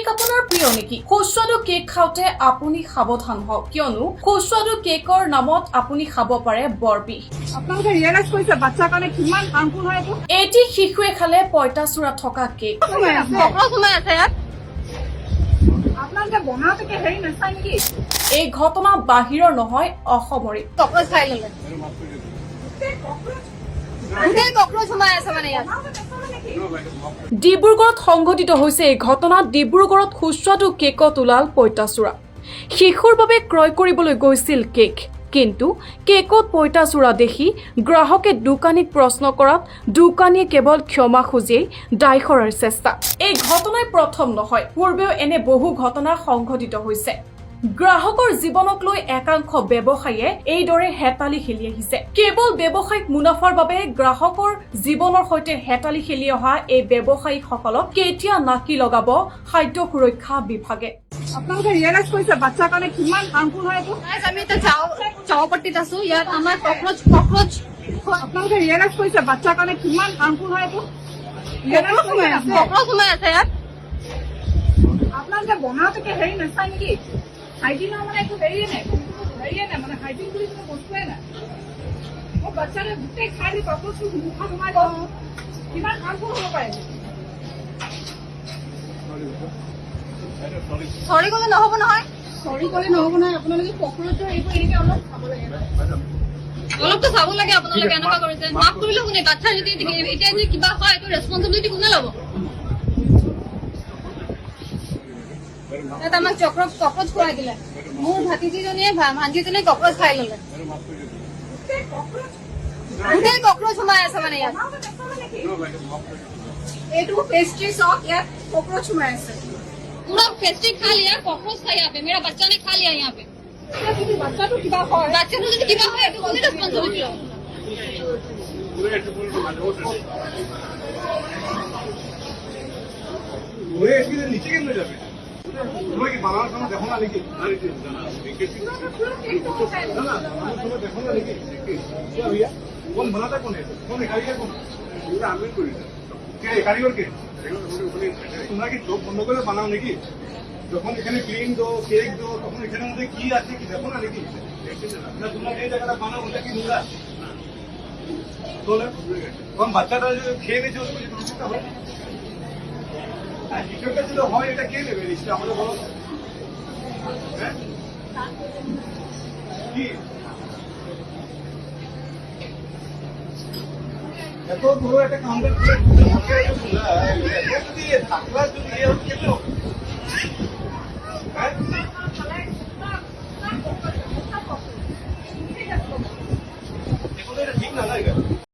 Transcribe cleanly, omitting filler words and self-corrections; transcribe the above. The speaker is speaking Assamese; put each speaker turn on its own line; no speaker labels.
কেক আপোনাৰ প্ৰিয় নেকি? সুস্বাদু কেক খাওঁতে আপুনি সাৱধান হওক, কিয়নো সুস্বাদু কেকৰ নামত আপুনি খাব পাৰে বৰবিহ।
আপোনালোকে ৰিয়েলাইজ কৰিছে বাচ্চাৰ কাৰণে কিমান হাৰ্মফুল হয় এইটো?
এটি শিশুৱে খালে পঁইতাচোৰা থকা কেক।
আপোনালোকে বনাওঁতে হেৰি নাচায় নেকি?
এই ঘটনা বাহিৰৰ নহয়, অসমৰে।
ককৰোচ খাই ল'লে। গোটেই ককৰোচ সোমাই আছে মানে ইয়াত।
ডিব্ৰুগড়ত সংঘটিত হৈছে এই ঘটনাত। ডিব্ৰুগড়ত সুস্বাদু কেকত ওলাল পঁইতাচোৰা। শিশুৰ বাবে ক্ৰয় কৰিবলৈ গৈছিল কেক, কিন্তু কেকত পঁইতাচোৰা দেখি গ্ৰাহকে দোকানীক প্ৰশ্ন কৰাত দোকানীয়ে কেৱল ক্ষমা খুজিয়েই দায় সৰাৰ চেষ্টা। এই ঘটনাই প্ৰথম নহয়, পূৰ্বেও এনে বহু ঘটনা সংঘটিত হৈছে। গ্ৰাহকৰ জীৱনক লৈ একাংশ ব্যৱসায়ীয়ে এইদৰে হেতালি খেলি আহিছে। কেৱল ব্যৱসায়িক মুনাফাৰ বাবে গ্ৰাহকৰ জীৱনৰ সৈতে হেতালি খেলি অহা এই ব্যৱসায়ীসকলক কেতিয়া নাকি লগাব খাদ্য সুৰক্ষা বিভাগে?
আপোনালোকে ৰিয়েলাইজ কৰিছে বাচ্চাৰ কাৰণে কিমান হাৰ্মফুল হয় এইটো?
আমি এতিয়া চাওপট্টিত আছো, ইয়াত আমাৰ ককৰোচ
আপোনালোকে ৰিয়েলাইজ কৰিছে বাচ্চাৰ কাৰণে কিমান হাৰ্মফুল হয় এইটো?
সোমাই আছে ইয়াত।
আপোনালোকে বনাওঁতে হেৰি নাচায় নেকি? হাইজিনৰ মানে একো হেৰিয়ে নাই মানে হাইজিন বুলি কোনো বস্তুৱে নাই। মোৰ বাচ্চাৰে গোটেই খাই দি ককৰোচ মুখত সোমাই গ'ল, কিমান হাৰ্মফুল হ'ব পাৰে?
চৰি ক'লে নহ'ব নহয়।
চৰি ক'লে নহ'ব নহয়। আপোনালোকে ককৰোচৰ এইবোৰ এনেকে অলপ খাব লাগে।
অলপতো চাব লাগে আপোনালোকে এনেকুৱা কৰিছে। মাফ কৰিলে কোনে? বাচ্ছাৰ যদি এতিয়া যদি কিবা হয় এইটো ৰেছপনচিবিলিটি কোনে ল'ব? আমাক ককৰোচ খুৱাই দিলে। মোৰ ভাতিজীজনীয়ে ভাঞ্জিজনীয়ে ককৰোচ খাই ল'লে। গোটেই ককৰোচ সোমাই আছে মানে ইয়াত।
এইটো পেষ্ট্ৰি চক, ইয়াত ককৰোচ সোমাই আছে।
पूरा पेस्ट्री खा लिया, कॉकरोच था यहाँ पे, मेरा बच्चा ने खा लिया यहाँ पे।
বাচ্চাটো কিবা হয়,
बच्चे को यदि किबा है तो कौन रेस्पॉन्सिबिलिटी लो?
নিচে কেন যাবে? তোমরা কি বানানোর সময় দেখো না নাকি? না না তোমরা দেখো না নাকি? क्या भैया कौन बनाता कौन है? कौन है कारीगर कौन? पूरा আমি করি না। কে কারিগর কে? তোমরা কি চোখ বন্ধ করে বানাও নাকি? যখন এখানে ক্রিম দো, কেক দো, তখন এখানের মধ্যে কি আছে কি দেখো না নাকি? না তোমরা যে জায়গাটা বানাও ওটা কি নোংরা? তোলে তখন বাচ্চাটা যদি খেয়ে নিয়েছে ওর কিছু দোষ হবে? আর কিছুটা যদি হয় এটা কে নেবে নিশ্চয় আমাদের বলো হ্যাঁ কি এত বড় একটা কাউন্টার যদি থাকলা যদি এ হচ্ছে তো হ্যাঁ ঠিক না না